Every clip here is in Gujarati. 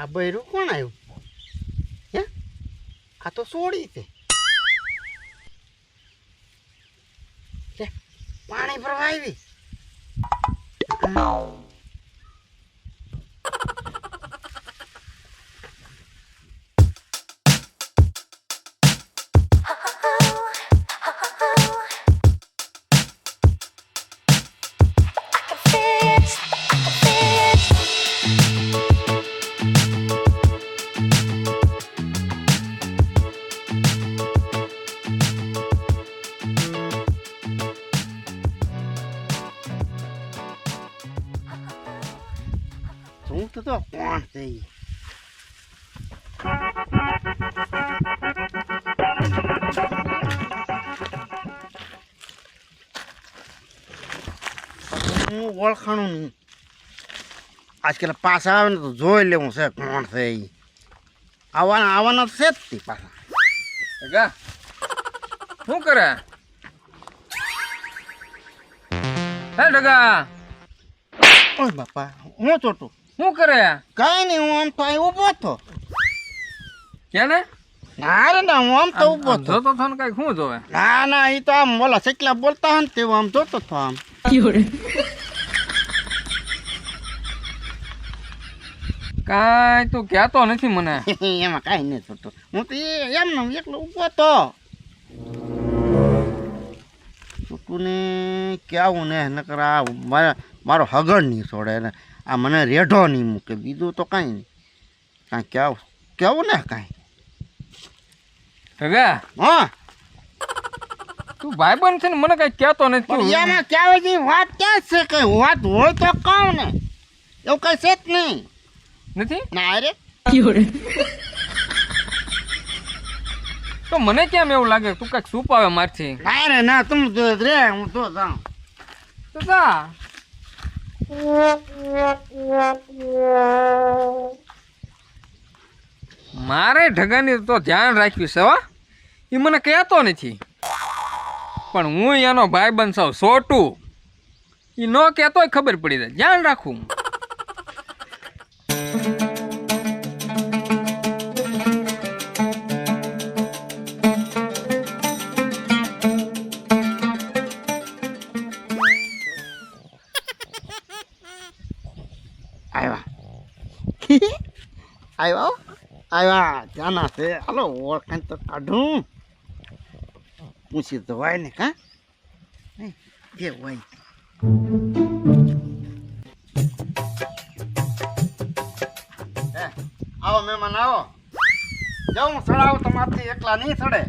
આ બૈરું કોણ આવ્યું હે? આ તો સોડી છે. લે, પાણી ભરવા આવી. હું તો કોણ છે ઈ? હું ઓળખાણું નહીં. આજકાલ પાછા આવે ને તો જોઈ લેવું છે કોણ છે ઈ. આવવાના છે જ તે પાછા. ટકા શું કરે હે ટકા? ઓય બાપા, હું ચોટું શું કરે? કઈ નહીં, હું આમ તો અહીં ઊભો હતો. ક્યાં ને? ના રે ના, હું આમ તો ઊભો હતો. જોતો થો ને કઈ શું જોવે? ના ના, એ તો આમ ઓલા સકલા બોલતા હોય ને તેવું આમ જોતો હતો આમ. કાંઈ તું કહેતો નથી મને. એમાં કાંઈ નહીં થતું. હું તો એમને એકલો ઊભો હતો. છોટુને કેવું ને નકર આ મારો હગડ નહીં છોડે ને આ મને રેઢો નહીં મૂકે, બીજું તો કાંઈ નહીં. કાંઈ કેવું ને કાંઈ. ટકા હા, તું ભાઈબંધ છે ને મને કઈ કહેતો નથી. પણ એમાં કહેવાય છે વાત ક્યાં છે? કઈ વાત હોય તો કહું ને, એવું કઈ છે જ નહીં. નથી ના રે, તો મને કેમ એવું લાગે તું કઈક છુપાવે મારથી? ના રે ના, તું રે, હું તો જાઉં. તો જા. મારે ઢગાની તો ધ્યાન રાખ્યું છે હો. એ મને કહેતો નથી, પણ હું એનો ભાઈ બનસાવ છોટું. એ ન કહેતોય ખબર પડી જાય. ધ્યાન રાખું. આવ્યા જાના છે. હાલો ઓળખાણ તો કાઢું. પૂછી તો હોય ને. કા જે હોય. આવો મહેમાન આવો. જાઉં સડાવ તમારથી એકલા નહીં સડે.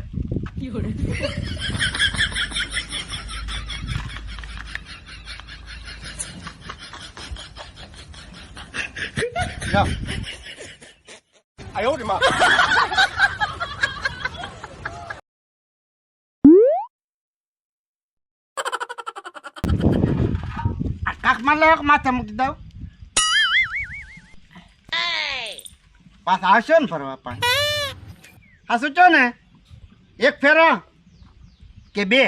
જાઓ. કાકમાં લે માથે મૂકી દઉં. પાછા આવશો ને ફરવા પાણી. હા શું છો ને? એક ફેરો કે બે?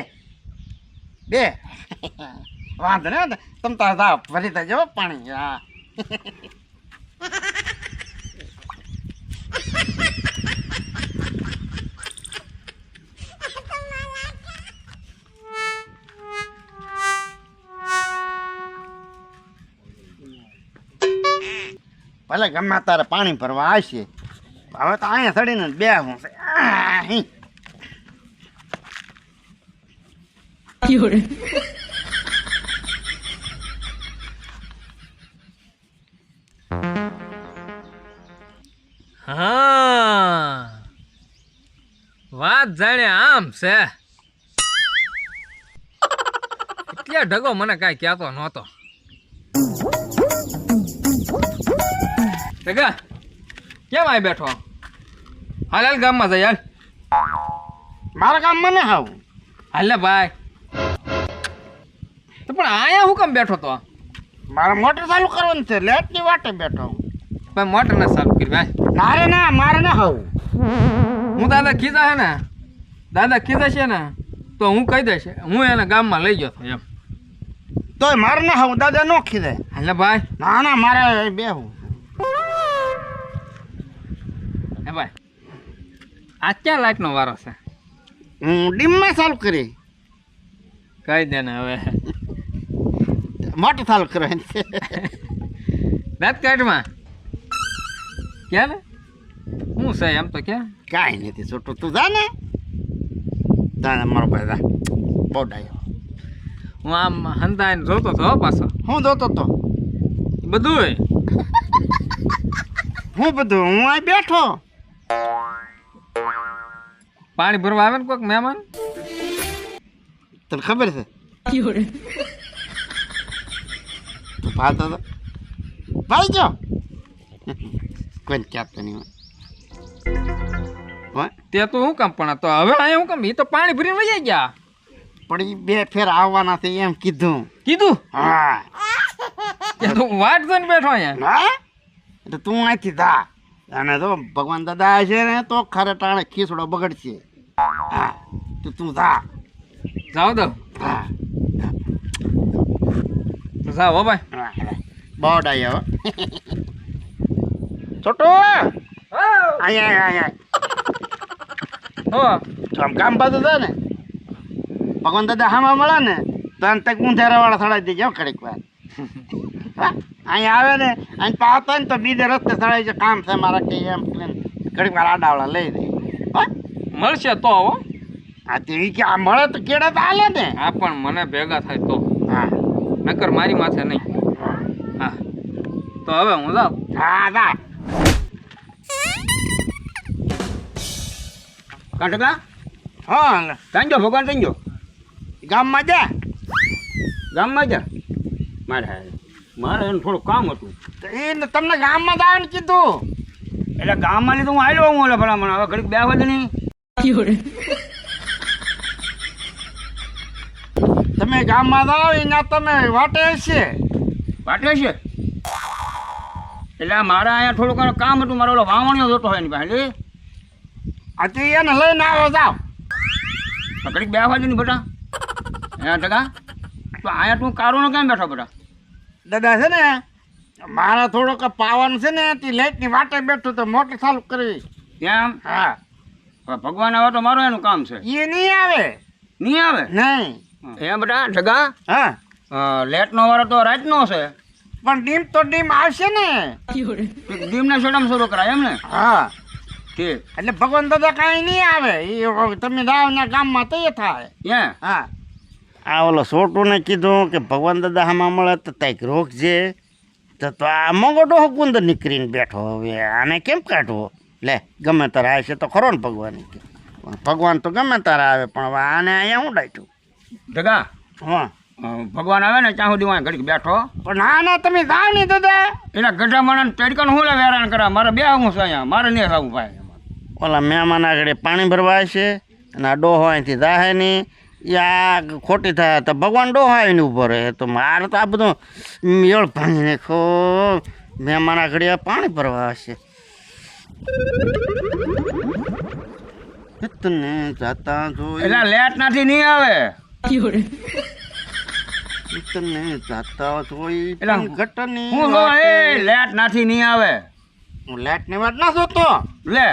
વાંધો ને, તમે તાર જાઓ ફરી તા જાઓ પાણી. હા ભલે ગમે તારે પાણી ભરવા આવશે. હવે તો અહીંયા ચડીને બે હું છે. હા, વાત જાણે આમ છે. એટલે ઢગો મને કાંઈ કહેતો નહોતો. ઢગા કેમ આવી બેઠો? હાલ હાલ ગામમાં જાય. હાલ મારા ગામમાં ને આવું. હાલ ને ભાઈ. તો પણ અહીંયા હું કેમ બેઠો તો? મારે મોટર ચાલુ કરવાની છે, લેટની વાટે બેઠો. ભાઈ મોટર ના ચાલુ કરી ભાઈ. ના રે ના, મારે ના આવું. હું દાદા ખીજા છે ને, દાદા ખીજા છે ને તો હું કહી દઈશ હું એને ગામમાં લઈ ગયો હતો એમ. તોય મારે ના આવું, દાદા નો ખીદે. હાલે ભાઈ. ના ના, મારે બેહું. આ ક્યાં લાઈટનો વારો છે? હું ડીમમાં ચાલુ કરી કહી દે ને હવે. મોટી ચાલુ કરવાની છે. રાત કાઢમાં ક્યાં ને હું છે એમ તો ક્યાં કાંઈ નથી છોટું તું જા ને તાને મારો ભાઈ જા બહુ ડાયો. હું આમ હંતાઈને જોતો હતો હો પાછો. હું જોતો તો બધું હું બધું હું અહીં બેઠો. પાણી ભરવા આવે ને કોઈક મહેમાન તને ખબર છે તું ભાતો તો ભાઈ ગયો કોઈને કહેતો નહીં હોય. તે તો હું કામ પણ તો હવે અહીંયા હું કામ એ તો પાણી ભરીને વહી ગયા. પણ એ 2 ફેર આવવાના છે એમ કીધું. કીધું હા તે તો વાટ જોઈને બેઠો અહીંયા. હા એટલે તું અહીંથી જા અને તો ભગવાન દાદા છે ને તો ખરે ટાણે ખીસડો બગડશે. હા તો તું જા. જાઓ દો હા તો જાઓ હો ભાઈ. બહુ ડાયો છોટો અહીંયા અહીંયા હો આમ કામ બાજુ છે ને ભગવાન દાદા હામાં મળે ને તો તક ઊંધારાવાળા સડાઈ દેજો ઘડીક વાર. અહીંયા આવે ને અહીં પાતો ને તો બીજે રસ્તે સડાઈ છે કામ છે મારા કે એમ ઘડીક વાર આડાવાળા લઈ દે. મળશે તો હો. હા તે કે આ મળે તો કેળા તો હાલે ને. હા પણ મને ભેગા થાય તો હા નકર મારી માથે નહીં. હા તો હવે હું જાઉં. હા જા કાંટકા હા તાંજો ભગવાન તાંજો ગામમાં જા. ગામમાં જા મારે એનું થોડું કામ હતું તો એને તમને ગામમાં જવાનું કીધું. એટલે ગામમાં લીધું હું આવ્યો હું ઓલે ભલામણ હવે ઘડીક 2 વાગે નહીં તમે ગામમાં જાઓ એના તમે વાટે હશે. વાટે છે એટલે મારા અહીંયા થોડુંક ઘણું કામ હતું મારો ઓલો વાવણીઓ જોતો હોય એની પાસે આ તો એને લઈને આવો જાઓ. તો ઘડીક 2 વાગે નહીં બેટા એના ટકા તો અહીંયા તું કારોનો કેમ બેઠો બેટા દાદા છે ને મારા થોડોક પાવન છે ને તે લાઈટની વાટે બેઠું તો મોટર ચાલુ કરવી. ત્યાં હા હવે ભગવાન આવે તો મારું એનું કામ છે એ નહીં આવે. નહીં આવે નહીં એમ બેટા ઢગા હા લેટનો વાળો તો રાતનો છે પણ ડીમ તો ડીમ આવશે ને. દીમના છોડામાં શરૂ કરાય એમ ને હા ઠીક એટલે ભગવાન દાદા કાંઈ નહીં આવે એ તમે જાઓ ને ગામમાં તો એ થાય. ત્યાં હા આ ઓલો છોટુને કીધું કે ભગવાન દાદા હામાં મળે તો તાઈક રોકજે તો આ મગોડો હુકુંદર નીકળીને બેઠો હવે આને કેમ કાઢવો. લે ગમે તારે આવશે તો ખરો ને ભગવાન ભગવાન તો ગમે તારે આવે પણ હવે આને અહીંયા હું ડાયઠું. ઢગા હા ભગવાન આવે ને ત્યાં સુધી વાંહે ઘડીક બેઠો પણ ના ના તમે જાઓ નહીં દાદા. એના ગઢા માણસ તડકાને હું લે વેરાણ કરા મારે બે આવું છે અહીંયા મારે નહીં આવું ભાઈ ઓલા મહેમાન આગળ પાણી ભરવા આવશે અને આ ડોહો અહીંથી જાહે નહીં એ આ ખોટી થાય તો ભગવાન ડોહો આવીને ઊભો રહે તો મારે તો આ બધું મેળ ભાંગી નાખો. મહેમાન આગળ પાણી ભરવા આવશે. તને જાતા જોઈ એટલે લેટ નથી નહીં આવે તને જાતા જોઈ એટલે ઘટની હું જો એ લેટ નથી નહીં આવે હું લાઈટની વાત ના જોતો. લે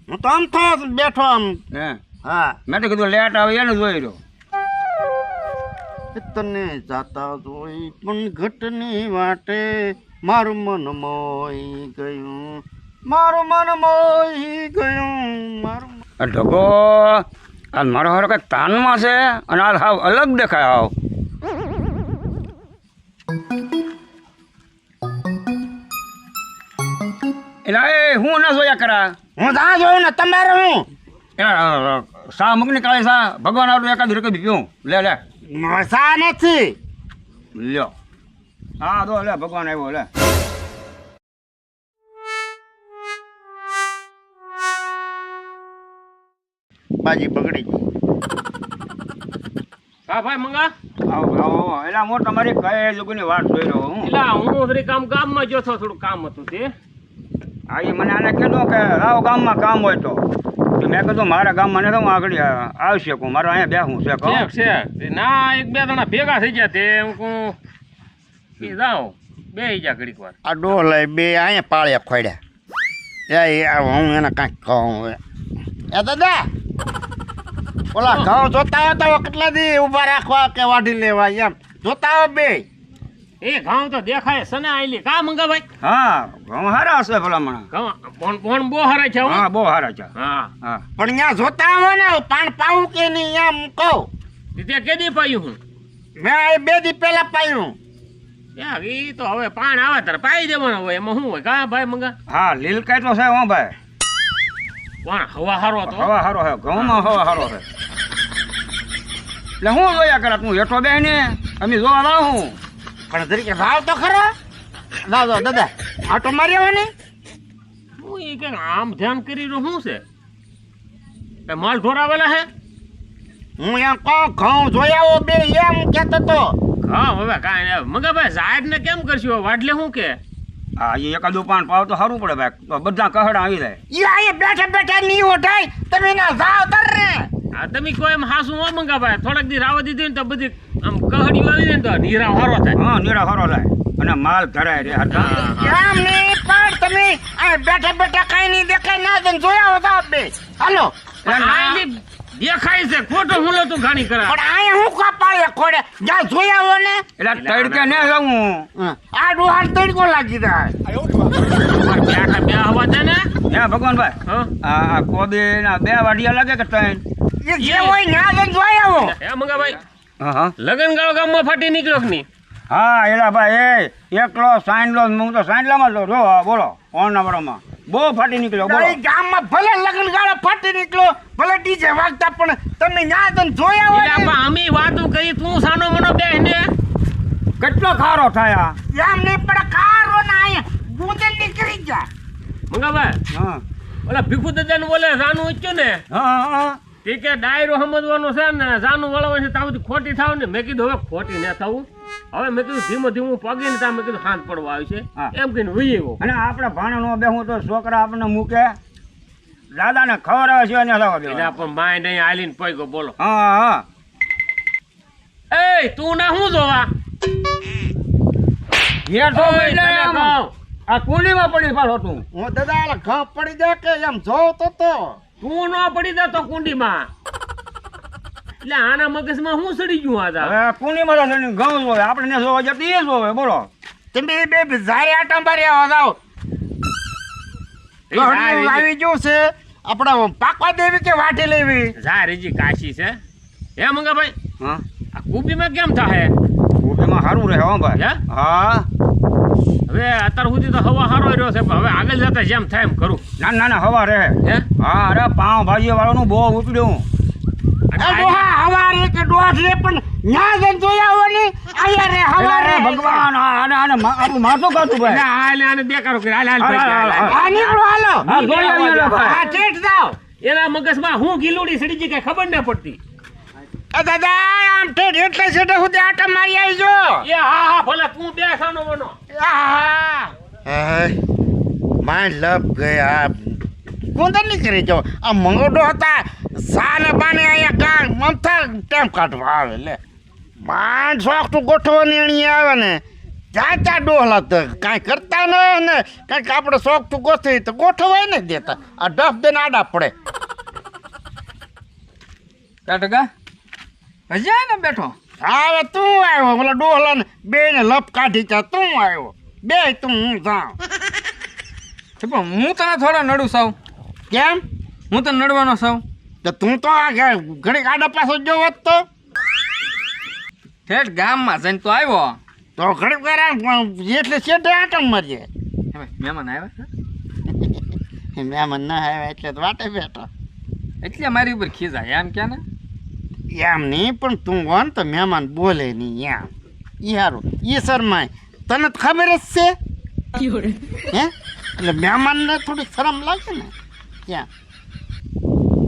હું તો આમ થો બેઠો આમ. હે હા મેં તો કીધું લેટ આવે એને જોઈ રહ્યો તને જાતા જોઈ પણ ઘટની વાટે મારું મન મોઈ ગયું મારું મન મોઈ ગયું મારું. આ ઢગો આ મારો હારો કંઈક તાનમાં છે અને આ હાવ અલગ દેખાય હાવ એટલે એ હું ના જોયા કરા હું ત્યાં જોઉં ને તમારે હું એટલે સા મૂકની કાળે સા ભગવાન આવડું એકાદ રૂપિયા પીવું લે લે મસા નથી. લ્યો હા દો લે ભગવાન આવ્યો લે બાજી બગડી ગઈ. હા ભાઈ મંગા આવો આવો એટલે હું તમારી કઈ લોકોની વાત જોઈ રહ્યો હું એટલે હું થોડી ગામમાં ગયો છો થોડું કામ હતું તે હા એ મને આને કીધું કે આવો ગામમાં કામ હોય તો મેં કીધું મારા ગામમાં ને તો હું આગળ આવી શકું મારે અહીંયા બેસવું છે કહો છે ના 1-2 જણા ભેગા થઈ ગયા તે હું જાઉં બે જા ઘડીક વાર આ ડોહ લઈ બે અહીંયા પાળ્યા ખોડ્યા એ હું એને કાંઈક કહું હવે એ દાદા ઓલા ઘઉં જોતા હો તો કેટલા દી ઊભા રાખવા કે વાઢી લેવા એમ જોતા હો બે એ ઘઉં તો દેખાય સને આઈલી કા મંગાભાઈ હા ઘઉં સારા હશે ભલામણ. ઘઉં પણ બહુ હારા છે હો. હા બહુ સારા છે. હા હા પણ ત્યાં જોતા હો ને પાણ પાવું કે નહીં એમ કહું તે કેદી પાયું હું મેં આ 2 દી પહેલા પાયું યાર ઈ તો હવે પાણ આવે તારે પાઈ દેવાનો હોય એમાં શું હોય કા ભાઈ મંગા હા લીલકાઈ તો છે હો ભાઈ. પણ હવા હારો તો હવા સારો છે ઘઉંમાં હવા સારો છે. એટલે હું જોયા કરે તું હેઠો બે ને અમે જોવા લાવું. પણ તરીકે ભાવ તો ખરો દાદા દાદા આટો મારી આવવાની હું એ કે આમ ધ્યાન કરી રહ્યો શું છે કઈ માલ ઢોરાવેલા હે હું એમ કહું ઘઉં જોઈ આવો બે એમ કહેતો તો હા હવે કાંઈ મંગાભાઈ સાહેબ ને કેમ કરશું વાટલે શું કે હા એ એકાદું પાન પાવ તો સારું પડે ભાઈ તો બધા કહડા આવી જાય. ઈ આયે બેઠા બેઠા નહીં ઓઢાય તમે ના જાવ તરને આ તમે કોઈ એમ હાસું હો મંગાભાઈ થોડાક દી રાવા દીધી ને તો બધી આમ કહડીઓ આવી જાય ને તો નીરા હારો થાય હા નીરા સારો થાય અને માલ ધરાય રે હરખા. એમ નહીં પણ તમે આ બેઠા બેઠા કઈ નહીં દેખાય ના દે જોઈ આવો તો બે હાલો પણ આ એની દેખાય છે ખોટો હુલો તું ઘાણી કરા પણ આયે હું કપાળે ખોડે જા જોઈ આવો ને એટલે તડકે ને જવું. આ ડોહાર તડકો લાગી જાય બેઠા બે હવા દે ને હે ભગવાનભાઈ હા આ કોબી ના 2 વાડિયા લાગે કે 3? એ જે હોય ના દે જોઈ આવો એ મંગાભાઈ હા હા લગન ગાળો ગામમાં ફાટી નીકળ્યો કે નહીં હા એલા ભાઈ એકલો સાંડલો હું તો સાંડલામાં જ જો બોલો ઓના બરોમાં બહુ ફાટી નીકળ્યો બોલો. તારી ગામમાં ભલે લગન ગાળો ફાટી નીકળ્યો ભલે ડીજે વાગતા પણ તમે ના દે જોઈ આવો એટલે ને. આપણે અમી વાતો કરી તું સાનો મનો બેહ ને કેટલો ખારો થાય એમ નહીં પણ કારો ના આયે ગુંજન નીકળી જા મંગાભાઈ હા ઓલા ભીખુ દાદા ને બોલે જાનું ઉચ્યું ને હા હા તે કે ડાયરો સમજવાનો છે ને જાનું વળવાનું છે ત્યાં બધી ખોટી થાવ ને મેં કીધું હવે ખોટી ન થવું હવે મેં કીધું ધીમું ધીમું પગે ને ત્યાં મેં કીધું શાંત પડવા આવ્યું છે હા. એમ કહીને વહી આવ્યો અને આપણે ભાણે નો બેહું તો છોકરા આપણને મૂકે દાદાને ખબર આવે છે અને જવા એટલે દેવા. પણ માય નહીં હાલીને પૈગો બોલો હા હા એ તું ના શું જોવા હેઠો ઓય, એટલે તને આમ કહું. આ કુંડીમાં પડી પાછો તું. હું દાદા આલા ઘઉં પડી જાય કે એમ જોઉં તો તું ન પડી જતો કુંડીમાં એટલે આના મગજમાં શું સડી ગયું આ તાર? હવે કુંડીમાં તો જઈને ઘઉં જોવે આપણે ને જોવા જતી એ જોવે બોલો. તમે બે ઝારે આટા મારી આવો જાઓ એ જા ઘરનું રીજી- આવી ગયું છે આપણે પાકવા દેવી કે વાટી લેવી જા રીજી કાશી છે હે મંગાભાઈ હા આ કુબીમાં કેમ થાય કુંડીમાં સારું રહે હો ભાઈ. હે? હા હવે અત્યાર સુધી તો હવા હારો રહ્યો છે પણ હવે આગળ જતા જેમ થાય એમ કરું ના ના ના હવા રહે. હે હા અરે પાવ ભાજી વાળાનું બહુ ઉતર્યું. અને એ ડોહા હવારે કે દોઢ રે પણ ના જઈને જોઈ આવો ને આયા રે હવારે અરે ભગવાન આને આપણું માથું કાઢું ભાઈ. હાલ આને બેકારો કરી હાલ હાલ હાલ, પૈકી, હાલ, હાલ, હાલ. આ નીકળો હાલો હા જોઈ આવીએ લે ભાઈ. આ ઠેઠ જાઓ એના મગજમાં હું ગીલુડી સડી ગઈ કઈ ખબર ન પડતી એ દાદા આમ ઠેઠ એટલે છેટે સુધી આટા મારી આવી જો એ હા હા ભલે તું બે સાનો બનો માય લપ ગયા કોંદર નહીં કરી જાઓ આ મંગોડો હતા સાને બાને અહીંયા ગામ મમતા ટેમ કાઢવા આવે લે માંડ શોખ તું ગોઠવાની અણી આવે ને જ્યાં ત્યાં ડોહલા તો કાંઈ કરતા ન ને કાંઈક આપણે શોખ તું ગોઠવી તો ગોઠવાય ને દેતા આ ડફ દઈને આડા પડે ટકા હજી આય ને બેઠો હવે તું આવ્યો ઓલા ડોહલા ને બે ને લપ કાઢી ચા તું આવ્યો બે તું હું જાઉં તો પણ હું તને થોડા નડું સાવ કેમ હું તને નડવાનો સાવ તો તું તો આ ઘડી આડા પાછો જો હોત તો ઠેઠ ગામમાં જઈને તો આવ્યો તો ઘડી વાર એટલે છેટે આટમ મારીએ હવે મહેમાન આવ્યા મહેમાન ના આવ્યા એટલે તો વાટે બેઠો એટલે મારી ઉપર ખીજાય એમ ક્યાં ને એમ નહીં પણ તું હો ને તો મહેમાન બોલે નહીં એમ ઈ હારું ઈ શરમાય તને તો ખબર જ છે હે એટલે મહેમાનને થોડી શરમ લાગે ને ક્યાં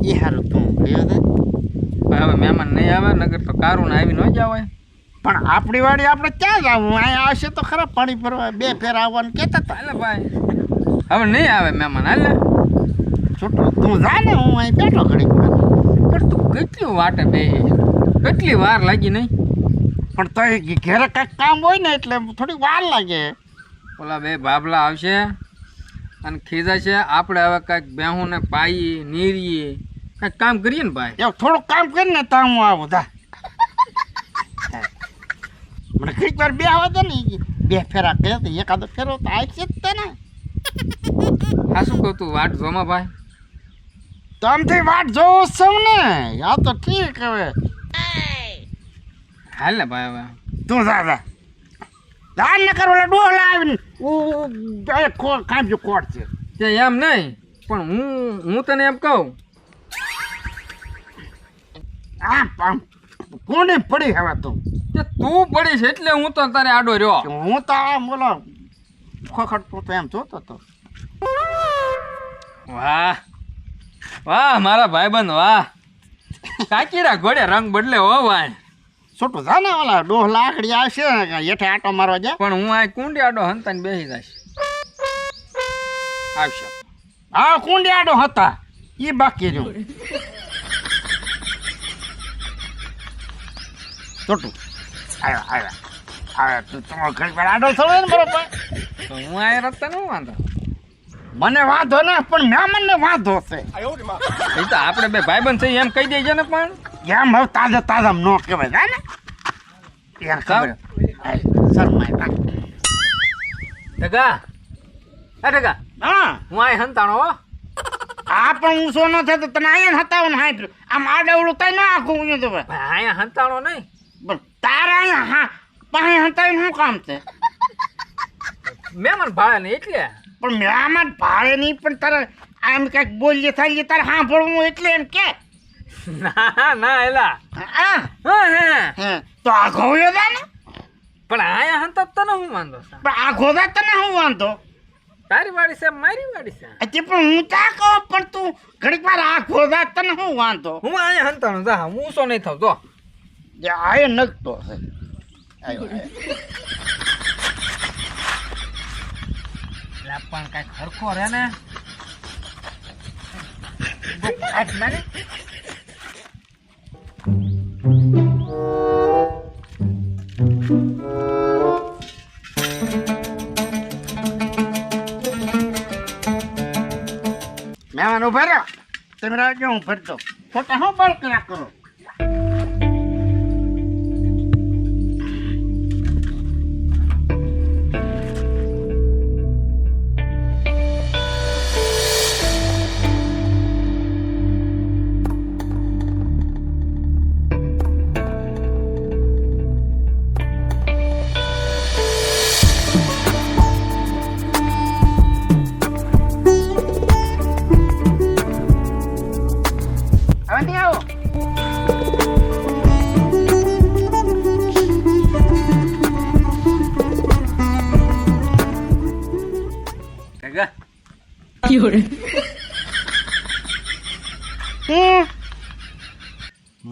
ઈ હારું તું ગયો છે પણ હવે મહેમાન નહીં આવે નગર તો કારું આવી ન જવાય પણ આપણી વાડી આપણે ક્યાં જવું અહીંયા આવશે તો ખરા પાણી ભરવા 2 ફેર આવવાનું કહેતા હતા હાલે ભાઈ હવે નહીં આવે મહેમાન હાલે છોટો તું જા ને હું અહીં બેઠો ઘડીક વાર પણ તું કેટલી વાટે બે કેટલી વાર લાગી નહીં પણ તો ઘેરે કાંઈક કામ હોય ને એટલે થોડી વાર લાગે ઓલા બે બાબલા આવશે અને ખીજાય છે આપણે હવે કાંઈક બેહું ને પાઈએ નીરીએ કાંઈક કામ કરીએ ને ભાઈ. એવું થોડુંક કામ કરીને તો હું આવું જા મને ઘડીક વાર બે આવવા દે ને બે ફેરા કરે તો એકાદો ફેરો તો આવશે જ તે ને હા શું કહું તું વાટ જોમાં ભાઈ. તો આમથી વાટ જોઉં છું ને આ તો ઠીક હવે હાલ ને ભાઈ હવે. તું જા દાન ન કરો ડોલા આવીને કાંઈ કોટ છે તે એમ નહીં પણ હું તને એમ કહું આમ કોને પડી હવે તું કે તું પડીશ એટલે હું તો તારે આડો રહ્યો. હું તો આ બોલો ખોખડતો તો એમ જોતો તો વાહ વાહ મારા ભાઈબંધ વાહ. કાકીડા ઘોડે રંગ બદલે હો ભાઈ. છોટું જા ને ઓલા ડોહ લાકડી આવશે હેઠે આટો મારવા જા પણ હું આ કુંડી આડો હંતાને બેસી જઈશ. આવશે હા કુંડી આડો હતા એ બાકી રહ્યું છોટું આવ્યા તું તમારો ઘડી વાર આડો થયો ને બરોબર તો હું આ રસ્તા ન વાંધો. મને વાંધો ને પણ મહેમાનને વાંધો છે એ તો આપણે બે ભાઈબંધ છે એમ કહી દેજે ને. પણ એમ હવે તાજા નો કહેવાય જા ને યાર ખબર શરમાય ટકા ટકા હા હું આ હંતાણો હો. આ પણ હું સોનો થતો તને અહીંયા હતા ને હાથ આમ આડવડું કઈ ના આખું હું તો ભાઈ અહીંયા હંતાણો નહીં પણ તારા અહીંયા હા પાસે હતાવીને શું કામ છે મહેમાન ભાડે ને એટલે. પણ મહેમાન ભાડે નહીં પણ તારે આમ કંઈક બોલીએ થાય તારે સાંભળવું એટલે એમ કે ના ના એલા હા હે તો આ ઘોડ્યો તા ને પણ આયા હંતા તને હું વાંધો છે. પણ આ ઘોડા તને શું વાંધો તારી વાડી છે મારી વાડી છે. તે પણ હું ત્યાં કહું પણ તું ઘડીક વાર આ ઘોડા તને શું વાંધો હું અહીંયા હંતાણો જા હું સો નહીં થાવ જો. જે આ એ નગતો છે આયો પણ કઈ ખરખો રે ને મહેમાન ઉભા રહ્યો તમે રાખજો હું ફરતો ખોટા શું બળ કર્યા કરો હવે નહીં આવો ટકા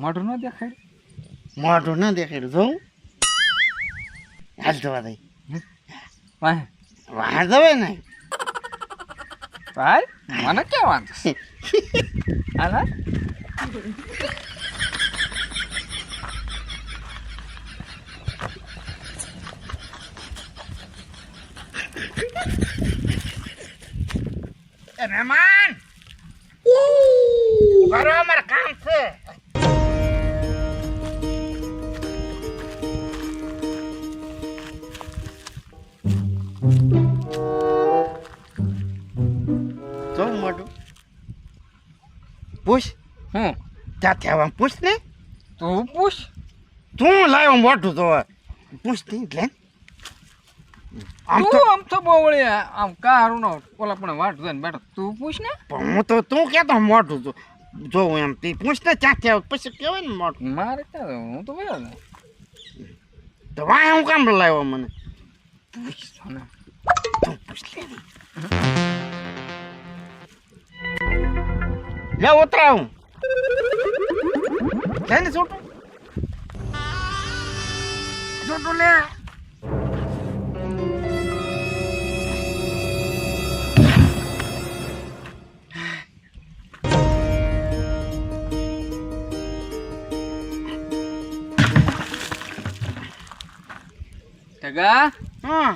મોઢું ન દેખાય. મોઢું ના દેખાડ્યું જોઉં હાલ જવા દઈ વાહ વાહ જવાય ને ભાઈ મને ક્યાં વાંધો છે? હાલ હાલ. એ મહેમાન બરો અમારે કામ છે જોઉં મોઢું પૂછ હું ત્યાંથી આવવા પૂછ ને તું પૂછ. તું લાવ્યો મોઢું તો પૂછ નહીં લે આમ તો તું આમ તો બહુ વળી આમ કારું નો ઓલા પણ વાટ જોઈને બેઠો. તું પૂછ ને. પણ હું તો તું કહેતો મોઢું તો જોઉં એમ તે પૂછ ને ત્યાંથી આવ પછી કહેવાય ને મોઢું મારે ક્યાં હું તો ગયો ને. તો વાય હું કામ લાવ્યો મને પૂછ ને. તું પૂછ લે ઉતરાવું લે ને છોટું છોટું લે ટકા હા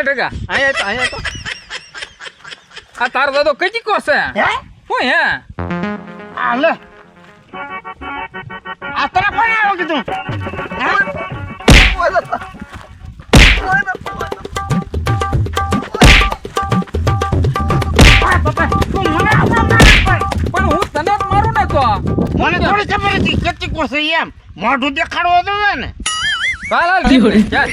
ઢગા અહીંયા તો આ તારો દાદો કચી કોસે હે હું હે આ લે આ તને કોણ આવ્યો કીધું હે પણ હું તને જ મારું ને તો મને થોડી ખબર હતી કચ્ચી કોસે એમ મોઢું દેખાડવો તો ને ચાલ હાલ ચાલ